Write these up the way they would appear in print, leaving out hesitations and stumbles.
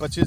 25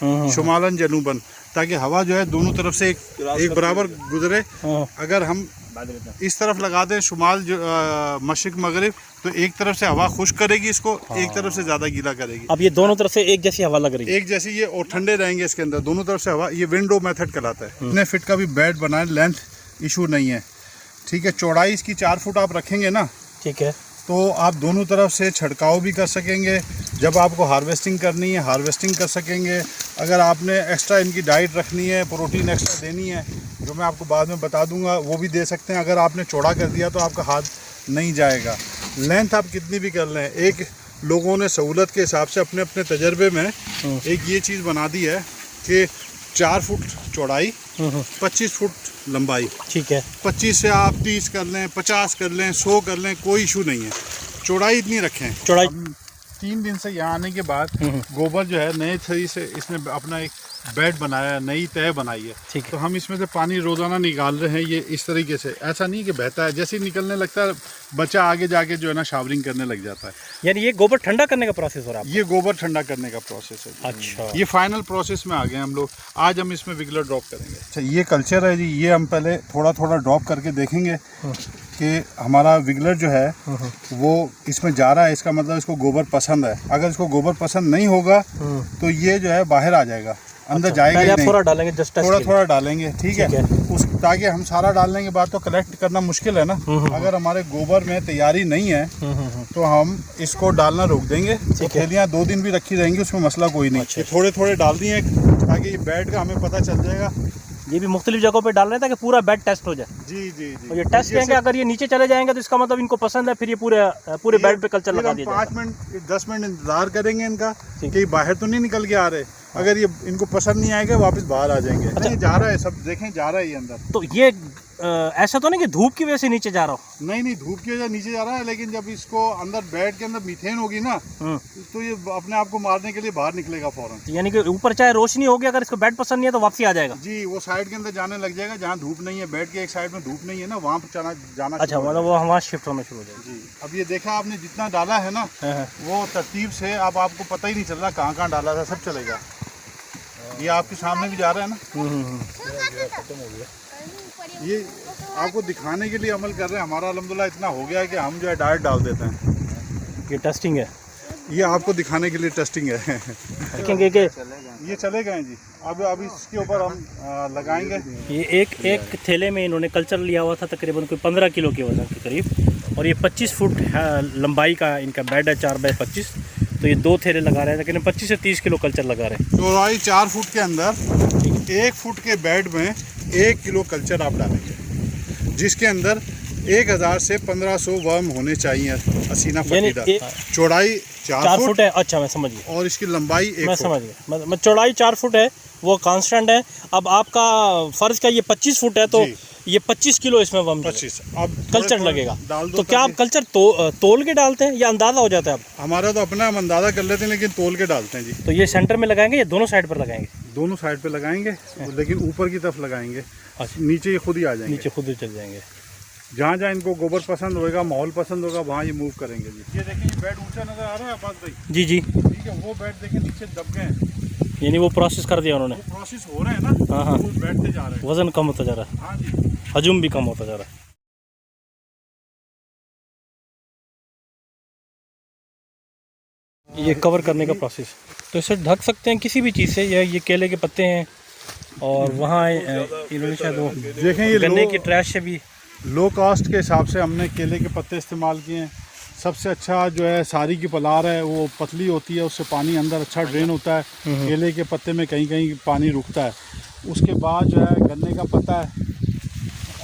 शुमालन जनूबन, ताकि हवा जो है दोनों तरफ से एक बराबर गुजरे। अगर हम इस तरफ लगा दें शुमाल मशरिक मगरिब, तो एक तरफ से हवा खुश्क करेगी इसको, एक तरफ से ज़्यादा गीला करेगी। अब ये दोनों तरफ से एक जैसी हवा लग रही है, एक जैसी ये, और ठंडे रहेंगे इसके अंदर दोनों तरफ से हवा। ये विंडो मेथड कहलाता है। इतने फिट का भी बेड बनाए, लेंथ इशू नहीं है, ठीक है। चौड़ाई इसकी 4 फुट आप रखेंगे ना, ठीक है, तो आप दोनों तरफ से छिड़काव भी कर सकेंगे। जब आपको हार्वेस्टिंग करनी है हार्वेस्टिंग कर सकेंगे। अगर आपने एक्स्ट्रा इनकी डाइट रखनी है, प्रोटीन एक्स्ट्रा देनी है, जो मैं आपको बाद में बता दूंगा, वो भी दे सकते हैं। अगर आपने चौड़ा कर दिया तो आपका हाथ नहीं जाएगा। लेंथ आप कितनी भी कर लें, एक लोगों ने सहूलत के हिसाब से अपने अपने तजर्बे में एक ये चीज़ बना दी है कि 4 फुट चौड़ाई, 25 फुट लंबाई, ठीक है। 25 से आप 30 कर लें, 50 कर लें, 100 कर लें, कोई इशू नहीं है। चौड़ाई इतनी रखें। चौड़ाई 3 दिन से यहाँ आने के बाद गोबर जो है नए थ्री से इसने अपना एक बेड बनाया है, नई तह बनाई है। ठीक है। तो हम इसमें से पानी रोज़ाना निकाल रहे हैं। ये इस तरीके से, ऐसा नहीं कि बहता है, जैसे ही निकलने लगता है बच्चा आगे जाके जो है ना शावरिंग करने लग जाता है। यानी ये गोबर ठंडा करने का प्रोसेस हो रहा है? ये गोबर ठंडा करने का प्रोसेस है। अच्छा, ये फाइनल प्रोसेस में आ गए हम लोग। आज हम इसमें विगलर ड्रॉप करेंगे। अच्छा, ये कल्चर है जी, ये हम पहले थोड़ा थोड़ा ड्रॉप करके देखेंगे कि हमारा विगलर जो है वो इसमें जा रहा है, इसका मतलब इसको गोबर पसंद है। अगर इसको गोबर पसंद नहीं होगा तो ये जो है बाहर आ जाएगा, अंदर जाएगा ही नहीं। थोड़ा डालेंगे, जस्ट थोड़ा डालेंगे, ठीक है। उस ताकि हम सारा डालने के बाद तो कलेक्ट करना मुश्किल है ना। अगर हमारे गोबर में तैयारी नहीं है तो हम इसको डालना रोक देंगे। तो थैलियाँ 2 दिन भी रखी रहेंगी, उसमें मसला कोई नहीं। ये थोड़े थोड़े डाल दिए ताकि ये बेड का हमें पता चल जाएगा। ये भी मुख्तलिफ जगहों पे डाल रहे हैं ताकि पूरा बेड टेस्ट हो जाए। जी जी जी। और ये टेस्ट करेंगे, अगर ये नीचे चले जाएंगे तो इसका मतलब इनको पसंद है, फिर ये पूरे बेड पे कल्चर लगा दिया जाएगा। 5 मिनट 10 मिनट इंतजार करेंगे इनका कि बाहर तो नहीं निकल के आ रहे। अगर ये इनको पसंद नहीं आएगा वापस बाहर आ जाएंगे। नहीं, जा रहा है, सब देखें जा रहा है ये अंदर। तो ये ऐसा तो नहीं कि धूप की वजह से नीचे जा रहा हो? नहीं, धूप की वजह नीचे जा रहा है, लेकिन जब इसको अंदर बेड के अंदर मीथेन होगी ना तो ये अपने आप को मारने के लिए बाहर निकलेगा फौरन। यानी कि ऊपर चाहे रोशनी होगी, अगर इसको बेड पसंद नहीं है तो वापसी आ जाएगा? जी, वो साइड के अंदर जाने लग जाएगा जहाँ धूप नहीं है। बेड के एक साइड में धूप नहीं है ना, वहाँ पर जाना। अच्छा, मतलब वो हमारा शिफ्ट होना शुरू हो जाएगा। जी, अब ये देखा आपने जितना डाला है ना, वो तरतीब से अब आपको पता ही नहीं चल रहा कहाँ कहाँ डाला था, सब चलेगा। ये आपके सामने भी जा रहा है ना। ये आपको दिखाने के लिए अमल कर रहे हैं। हमारा अल्हम्दुलिल्लाह इतना हो गया है कि हम जो है डायरेक्ट डाल देते हैं। ये टेस्टिंग है, ये आपको दिखाने के लिए टेस्टिंग है। देखेंगे कि ये चले गए जी। अब इसके ऊपर हम लगाएंगे। ये एक थैले में इन्होंने कल्चर लिया हुआ था, तकरीबन कोई 15 किलो के वजन के करीब, और ये 25 फुट लंबाई का इनका बेड है, 4 बाई 25। तो ये 2 थैले लगा रहे हैं, लेकिन 25 से 30 किलो कल्चर लगा रहे हैं। चौड़ाई 4 फुट के अंदर 1 फुट के बेड में 1 किलो कल्चर आप डालेंगे, जिसके अंदर 1000 से 1500 वर्म होने चाहिए। असीना फटीदा। चौड़ाई 4 फुट है। अच्छा, मैं समझ गया। और इसकी लंबाई 1 मैं फुट। समझ गया। मतलब चौड़ाई 4 फुट है, वो कांस्टेंट है। अब आपका फर्ज का ये 25 फुट है, तो ये 25 किलो इसमें वर्म 25 अब कल्चर लगेगा। डाल दो। तो क्या आप कल्चर तोल के डालते हैं या अंदाजा हो जाता है? आप हमारा तो अपना हम अंदाजा कर लेते हैं, लेकिन तोल के डालते हैं जी। तो ये सेंटर में लगाएंगे या दोनों साइड पर लगाएंगे? दोनों साइड पे लगाएंगे, लेकिन ऊपर की तरफ लगाएंगे। नीचे ये खुद ही आ जाएंगे। नीचे खुद ही चल जाएंगे। जहाँ जहाँ इनको गोबर पसंद होगा, माहौल पसंद होगा, वहाँ ये मूव करेंगे जी। ये देखिए, ये बेड ऊंचा नजर आ रहा है अब्बास भाई? जी जी, ठीक है। वो बेड देखिए नीचे दब गए हैं, यानी वो प्रोसेस कर दिया उन्होंने। वो प्रोसेस हो रहे हैं ना। हाँ हाँ, वो बैठते जा रहे हैं, वजन कम होता जा रहा है। हाँ जी, हजम भी कम होता जा रहा है। ये कवर करने का प्रोसेस, तो इसे ढक सकते हैं किसी भी चीज़ से, या ये केले के पत्ते हैं, और वहाँ इन्होंने शायद वो देखें ये गन्ने की ट्रैश से भी। लो कॉस्ट के हिसाब से हमने केले के पत्ते इस्तेमाल किए हैं। सबसे अच्छा जो है सारी की पलार है, वो पतली होती है, उससे पानी अंदर अच्छा ड्रेन होता है। केले के पत्ते में कहीं कहीं पानी रुकता है। उसके बाद जो है गन्ने का पत्ता है,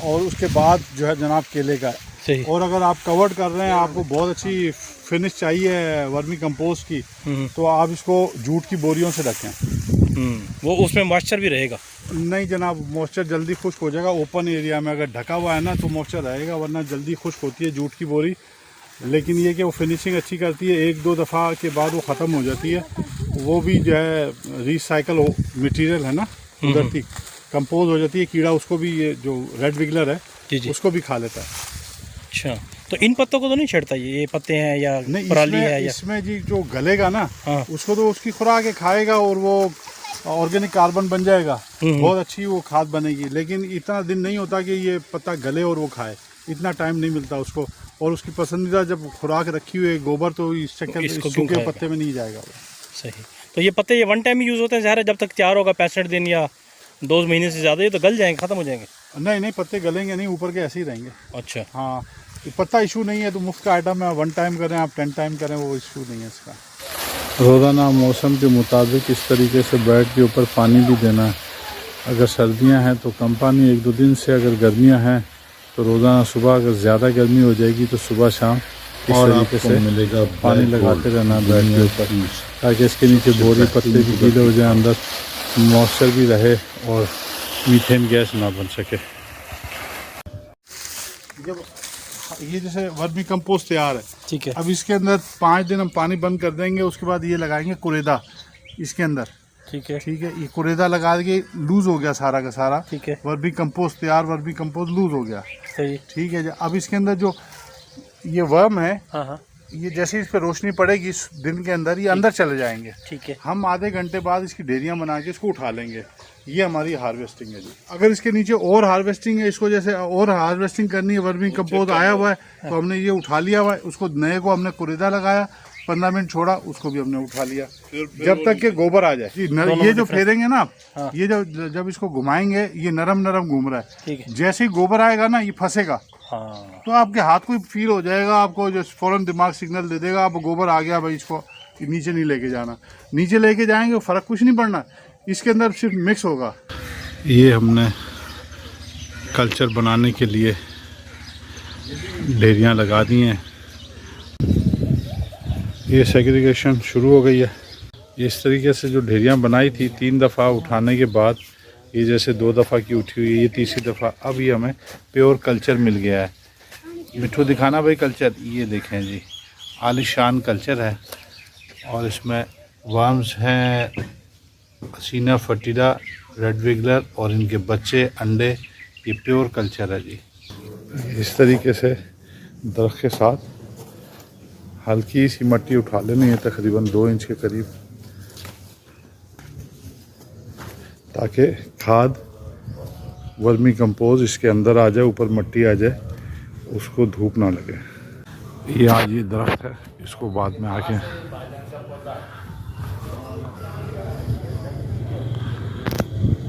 और उसके बाद जो है जनाब केले का है। सही। और अगर आप कवर्ड कर रहे हैं, आपको बहुत अच्छी फिनिश चाहिए वर्मी कंपोस्ट की, तो आप इसको जूट की बोरियों से रखें। वो उसमें मॉइस्चर भी रहेगा? नहीं जनाब, मॉइस्चर जल्दी खुश्क हो जाएगा। ओपन एरिया में अगर ढका हुआ है ना तो मॉइस्चर रहेगा, वरना जल्दी खुश्क होती है जूट की बोरी। लेकिन ये कि वो फिनिशिंग अच्छी करती है, 1-2 दफ़ा के बाद वो ख़त्म हो जाती है। वो भी जो है रिसाइकल मटेरियल है ना, कुदरती कंपोज हो जाती है। कीड़ा उसको भी, ये जो रेड विगलर है जी उसको भी खा लेता है। अच्छा, तो इन पत्तों को तो नहीं छेड़ता ये पत्ते हैं या पराली है? या इसमें जी जो गलेगा ना, हाँ, उसको तो उसकी खुराक खाएगा, और वो ऑर्गेनिक कार्बन बन जाएगा, बहुत अच्छी वो खाद बनेगी। लेकिन इतना दिन नहीं होता कि ये पत्ता गले और वो खाए, इतना टाइम नहीं मिलता उसको। और उसकी पसंदीदा जब खुराक रखी हुई है गोबर, तो इस चक्कर में सूखे पत्ते में नहीं जाएगा वो। सही। तो ये पत्ते ये वन टाइम यूज़ होते हैं ज़ाहिर है, जब तक तैयार होगा 65 दिन या 2 महीने से ज़्यादा, ये तो गल जाएंगे, ख़त्म हो जाएंगे? नहीं, पत्ते गलेंगे नहीं, ऊपर के ऐसे ही रहेंगे। अच्छा। हाँ, पत्ता इशू नहीं है, तो मुफ्त का आइटम है, 1 टाइम करें आप 10 टाइम करें, वो इशू नहीं है इसका। रोज़ाना मौसम के मुताबिक इस तरीके से बेड के ऊपर पानी भी देना है। अगर सर्दियां हैं तो कम पानी 1-2 दिन से, अगर गर्मियां हैं तो रोज़ाना सुबह, अगर ज़्यादा गर्मी हो जाएगी तो सुबह शाम इस तरीके से मिलेगा पानी लगाते रहना बेड के ऊपर, ताकि इसके नीचे बोरी पत्ते भी गीले हो जाए, अंदर मॉइस्चर भी रहे और मीथेन गैस ना बन सके। जब ये जैसे वर्मी कंपोस्ट तैयार है, ठीक है। अब इसके अंदर 5 दिन हम पानी बंद कर देंगे, उसके बाद ये लगाएंगे कुरेदा इसके अंदर। ठीक है। ठीक है, ये कुरेदा लगा के लूज हो गया सारा का सारा। ठीक है। वर्मी कंपोस्ट तैयार, वर्मी कंपोस्ट लूज हो गया। सही। ठीक है। अब इसके अंदर जो ये वर्म है, हाँ, ये जैसे इस पर रोशनी पड़ेगी इस दिन के अंदर, ये अंदर चले जाएंगे। ठीक है। हम आधे घंटे बाद इसकी ढेरियां बना के इसको उठा लेंगे। ये हमारी हार्वेस्टिंग है जी। अगर इसके नीचे और हार्वेस्टिंग है, इसको जैसे और हार्वेस्टिंग करनी है, वर्मी कंपोस्ट आया हुआ है तो हमने ये उठा लिया हुआ है, उसको नए को हमने कुरेदा लगाया, 15 मिनट छोड़ा, उसको भी हमने उठा लिया, जब तक के गोबर आ जाए। ये जो फेरेंगे ना आप, ये जब इसको घुमाएंगे, ये नरम नरम घूम रहा है। ठीक है। जैसे ही गोबर आएगा ना, ये फंसेगा, हाँ। तो आपके हाथ को फील हो जाएगा, आपको जो फौरन दिमाग सिग्नल दे देगा, आप गोबर आ गया भाई, इसको नीचे नहीं लेके जाना। नीचे लेके जाएंगे फ़र्क कुछ नहीं पड़ना, इसके अंदर सिर्फ मिक्स होगा। ये हमने कल्चर बनाने के लिए ढेरियाँ लगा दी हैं। ये सेग्रीगेशन शुरू हो गई है। इस तरीके से जो ढेरियाँ बनाई थी 3 दफ़ा उठाने के बाद, ये जैसे 2 दफ़ा की उठी हुई है, ये तीसरी दफ़ा, अब ये हमें प्योर कल्चर मिल गया है। मिठू दिखाना भाई कल्चर, ये देखें जी, आलीशान कल्चर है। और इसमें वर्म्स हैं, असीना फटीडा, रेड विगलर और इनके बच्चे, अंडे, ये प्योर कल्चर है जी। इस तरीके से दरख्त के साथ हल्की सी मट्टी उठा लेनी है, तकरीबन 2 इंच के करीब, ताकि खाद वर्मी कंपोज इसके अंदर आ जाए, ऊपर मट्टी आ जाए, उसको धूप ना लगे। ये आज ये दरख्त है, इसको बाद में आके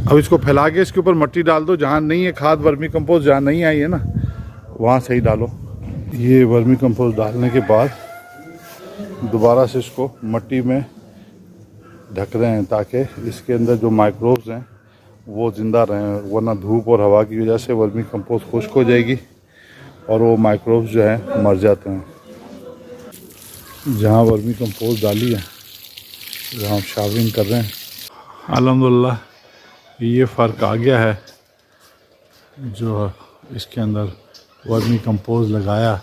अब इसको फैला के इसके ऊपर मट्टी डाल दो, जहाँ नहीं है खाद वर्मी कंपोस्ट, जहाँ नहीं आई है ना वहाँ सही डालो। ये वर्मी कंपोस्ट डालने के बाद दोबारा से इसको मट्टी में ढक रहे हैं, ताकि इसके अंदर जो माइक्रोब्स हैं वो ज़िंदा रहें, वरना धूप और हवा की वजह से वर्मी कंपोस्ट खुश्क हो जाएगी और वो माइक्रोब्स जो हैं मर जाते हैं। जहाँ वर्मी कंपोस्ट डाली है वहाँ हम शावरिंग कर रहे हैं। अल्हम्दुलिल्लाह ये फ़र्क आ गया है, जो इसके अंदर वर्मी कंपोस्ट लगाया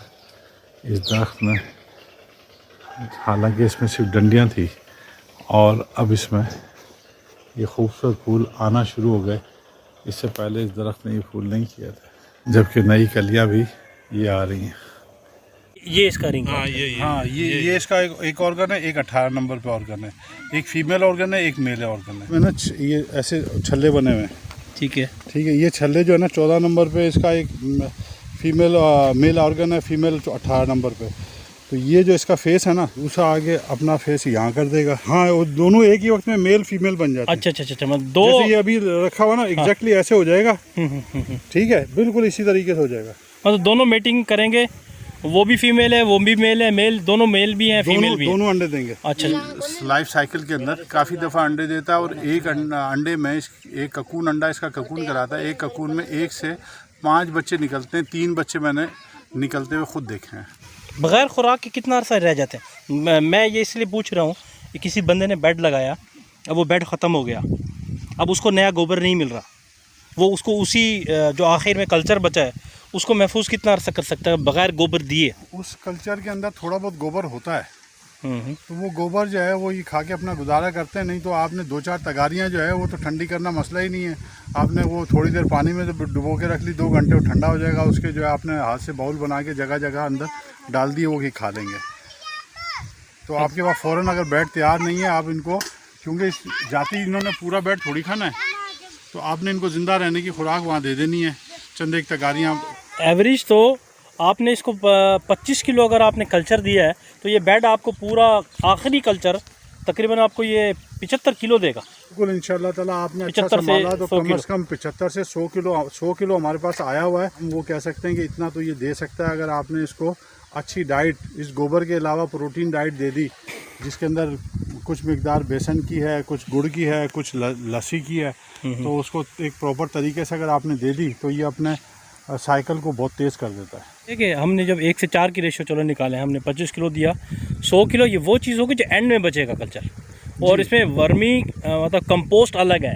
इस दरख्त में, हालांकि इसमें सिर्फ डंडियाँ थी, और अब इसमें ये खूबसूरत फूल आना शुरू हो गए। इससे पहले इस दरख्त ने ये फूल नहीं किया था, जबकि नई कलियाँ भी ये आ रही हैं। ये इसका रिंग। हाँ, ये इसका एक ऑर्गन है, एक 18 नंबर पे ऑर्गन है, एक फीमेल ऑर्गन है, एक मेल ऑर्गन है। मैंने ये ऐसे छल्ले बने हुए हैं। ठीक है। ठीक है, ये छल्ले जो है ना 14 नंबर पे इसका एक फीमेल मेल ऑर्गन है, फीमेल 18 नंबर पे। तो ये जो इसका फेस है ना, उसका आगे अपना फेस यहाँ कर देगा। हाँ, वो दोनों एक ही वक्त में मेल फीमेल बन जाते हैं। अच्छा, मतलब 2 जैसे ये अभी रखा हुआ ना, एग्जैक्टली ऐसे हो जाएगा। ठीक है, बिल्कुल इसी तरीके से हो जाएगा। मतलब दोनों मीटिंग करेंगे, वो भी फीमेल है, वो भी मेल है, मेल दोनों मेल भी हैं, फीमेल भी हैं। दोनों अंडे देंगे। अच्छा। लाइफ साइकिल के अंदर काफ़ी दफ़ा अंडे देता है, और एक अंडे में एक ककून अंडा इसका ककून कराता है। एक ककून में 1 से 5 बच्चे निकलते हैं। 3 बच्चे मैंने निकलते हुए खुद देखे हैं। बग़ैर खुराक के कितना अरसा रह जाते हैं? मैं ये इसलिए पूछ रहा हूँ कि किसी बंदे ने बेड लगाया, अब वो बेड ख़त्म हो गया, अब उसको नया गोबर नहीं मिल रहा, वो उसको उसी जो आखिर में कल्चर बचा है उसको महफूज कितना अरसा कर सकता है बग़ैर गोबर दिए? उस कल्चर के अंदर थोड़ा बहुत गोबर होता है, तो वो गोबर जो है वो ये खा के अपना गुजारा करते हैं। नहीं तो आपने 2-4 तगारियाँ जो है वो तो ठंडी करना मसला ही नहीं है। आपने वो थोड़ी देर पानी में तो डुबो के रख ली, 2 घंटे वो ठंडा हो जाएगा, उसके जो है आपने हाथ से बाउल बना के जगह जगह अंदर डाल दिए, वो ही खा लेंगे। तो आपके पास फ़ौरन अगर बेड तैयार नहीं है, आप इनको क्योंकि जाते ही इन्होंने पूरा बेड थोड़ी खाना है, तो आपने इनको ज़िंदा रहने की खुराक वहाँ दे देनी है, चंद एक तगारियाँ। एवरेज तो आपने इसको 25 किलो अगर आपने कल्चर दिया है तो ये बेड आपको पूरा आखिरी कल्चर तकरीबन आपको ये 75 किलो देगा। बिल्कुल इंशाल्लाह ताला आपने अच्छा 75 से संभाला तो 100 कम से कम 75 से 100 किलो हमारे पास आया हुआ है। हम वो कह सकते हैं कि इतना तो ये दे सकता है अगर आपने इसको अच्छी डाइट, इस गोबर के अलावा प्रोटीन डाइट दे दी, जिसके अंदर कुछ मिकदार बेसन की है, कुछ गुड़ की है, कुछ लस्सी की है, तो उसको एक प्रॉपर तरीके से अगर आपने दे दी तो ये अपने साइकिल को बहुत तेज़ कर देता है। देखिए हमने जब 1 से 4 की रेशियो चलो निकाले, हमने 25 किलो दिया, 100 किलो ये वो चीज़ होगी जो एंड में बचेगा कल्चर। और इसमें वर्मी मतलब कंपोस्ट अलग है।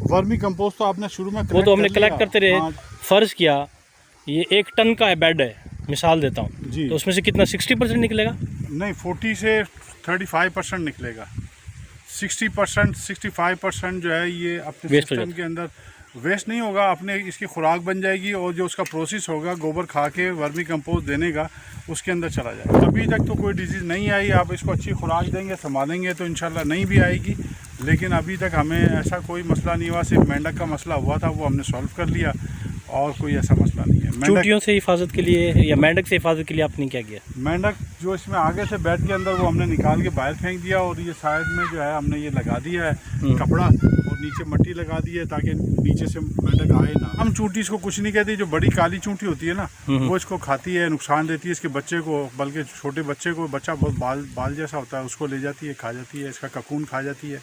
वर्मी कंपोस्ट तो आपने शुरू में वो तो हमने कलेक्ट करते रहे। हाँ, फ़र्ज़ किया ये 1 टन का बेड है, मिसाल देता हूँ जी। तो उसमें से कितना 60% निकलेगा? नहीं, 40 से 35% निकलेगा। 60% 65% जो है ये अपने Waste हो सिस्टम के अंदर वेस्ट नहीं होगा, अपने इसकी खुराक बन जाएगी और जो उसका प्रोसेस होगा गोबर खा के वर्मी कंपोस्ट देने का उसके अंदर चला जाएगा। अभी तक तो कोई डिजीज़ नहीं आई, आप इसको अच्छी खुराक देंगे, संभालेंगे तो इंशाल्लाह नहीं भी आएगी, लेकिन अभी तक हमें ऐसा कोई मसला नहीं हुआ। सिर्फ मेंढक का मसला हुआ था, वो हमने सॉल्व कर लिया और कोई ऐसा मसला नहीं है। चूटियों से हिफाजत के लिए या मेंढक से हिफाजत के लिए आपने क्या किया? मेंढक जो इसमें आगे से बेड के अंदर वो हमने निकाल के बाहर फेंक दिया और ये साइड में जो है हमने ये लगा दिया है कपड़ा और नीचे मिट्टी लगा दी है ताकि नीचे से मेंढक आए ना। हम चूंटी इसको कुछ नहीं कहते, जो बड़ी काली चूंटी होती है ना वो इसको खाती है, नुकसान देती है इसके बच्चे को, बल्कि छोटे बच्चे को, बच्चा बहुत बाल जैसा होता है उसको ले जाती है, खा जाती है, इसका ककून खा जाती है,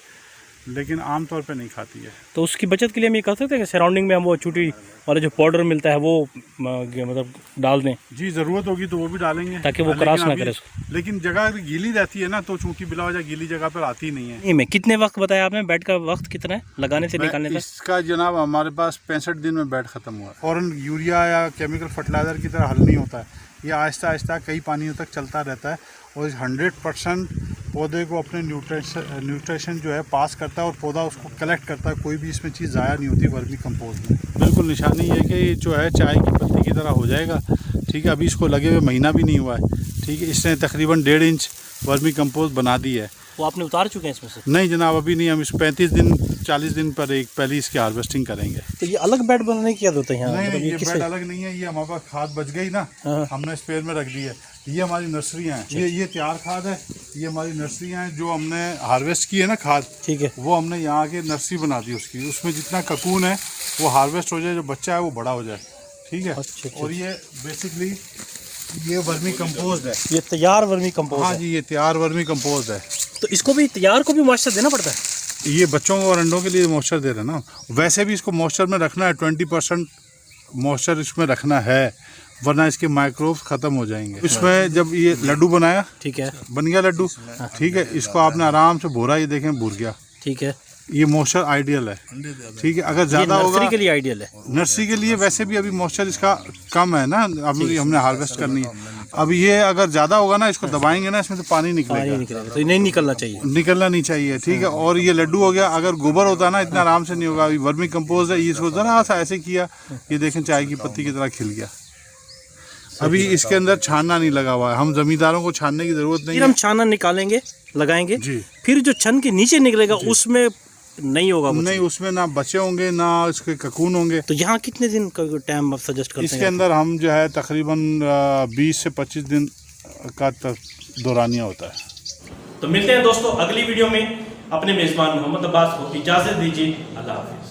लेकिन आम तौर पे नहीं खाती है। तो उसकी बचत के लिए हम ये कर सकते हैं कि सराउंडिंग में हम वो चूटी वाले जो पाउडर मिलता है वो मतलब डाल दें? जी, ज़रूरत होगी तो वो भी डालेंगे ताकि वो क्रॉस ना करे उसको। लेकिन जगह गीली रहती है ना तो चूंटी बिला वजह गीली जगह पर आती ही नहीं है। नहीं, मैं कितने वक्त बताया आपने, बेड का वक्त कितना है लगाने से निकालने तक? इसका जनाब हमारे पास 65 दिन में बेड ख़त्म हुआ है। फ़ौरन यूरिया या केमिकल फर्टिलाइज़र की तरह हल नहीं होता है, ये आहिस्ता आहिस्ता कई पानियों तक चलता रहता है और इस 100% पौधे को अपने न्यूट्रिशन जो है पास करता है और पौधा उसको कलेक्ट करता है। कोई भी इसमें चीज़ ज़ाया नहीं होती वर्मी कंपोस्ट में। बिल्कुल निशानी है कि ये जो है चाय की पत्ती की तरह हो जाएगा, ठीक है। अभी इसको लगे हुए महीना भी नहीं हुआ है, ठीक है। इसने तकरीबन 1.5 इंच वर्मी कंपोस्ट बना दी है। वो आपने उतार चुके हैं इसमें से? नहीं जनाब, अभी नहीं, हम इस 35 दिन 40 दिन पर एक पहले इसकी हार्वेस्टिंग करेंगे। तो ये अलग बेड बनाने की जरूरत है यहाँ? नहीं, मतलब ये किससे? बेड अलग नहीं है, ये हमारे पास खाद बच गई ना, हमने स्पेयर में रख दी है। ये हमारी नर्सरियाँ हैं, ये तैयार खाद है, ये हमारी नर्सरियाँ हैं जो हमने हार्वेस्ट की है ना खाद, ठीक है। वो हमने यहाँ के नर्सरी बना दी उसकी, उसमें जितना ककून है वो हार्वेस्ट हो जाए, जो बच्चा है वो बड़ा हो जाए, ठीक है। अच्छा। और ये बेसिकली ये वर्मी कंपोस्ट है। ये तैयार वर्मी कंपोस्ट हाँ है? जी, ये तैयार वर्मी कंपोस्ट है। तो इसको भी तैयार को भी मॉइस्चर देना पड़ता है? ये बच्चों को और अंडों के लिए मॉइस्चर दे रहे हैं ना, वैसे भी इसको मॉइस्चर में रखना है, 20% मॉइस्चर इसमें रखना है, वरना इसके माइक्रोब्स ख़त्म हो जाएंगे। इसमें जब ये लड्डू बनाया, ठीक है, बन गया लड्डू, ठीक है। इसको आपने आराम से भोरा, ये देखें भूर गया, ठीक है। ये मॉइस्चर आइडियल है, ठीक है। अगर ज़्यादा होगा नर्सरी के लिए आइडियल है। नर्सरी के लिए वैसे भी अभी मॉइस्चर इसका कम है ना, अभी हमने हार्वेस्ट करनी है। अब ये अगर ज़्यादा होगा ना, इसको दबाएंगे ना, इसमें से पानी निकलेगा, तो ये नहीं निकलना चाहिए, निकलना नहीं चाहिए, ठीक है। और ये लड्डू हो गया, अगर गोबर होता है ना इतना आराम से नहीं होगा। अभी वर्मी कंपोस्ट है, ये इसको ज़रा सा ऐसे किया, ये देखें चाय की पत्ती की तरह खिल गया। अभी इसके अंदर छानना नहीं लगा हुआ है, हम जमींदारों को छानने की ज़रूरत नहीं फिर है। हम छाना निकालेंगे, लगाएंगे जी। फिर जो छन के नीचे निकलेगा उसमें नहीं होगा कुछ? नहीं, उसमें ना बच्चे होंगे ना इसके ककून होंगे। तो यहाँ कितने दिन का टाइम आप सजेस्ट करते हैं? इसके अंदर हम जो है तकरीबन 20 से 25 दिन का दौरानिया होता है। तो मिलते हैं दोस्तों अगली वीडियो में। अपने मेज़बान मोहम्मद अब्बास को इजाज़त दीजिए। अल्लाह हाफ़िज़।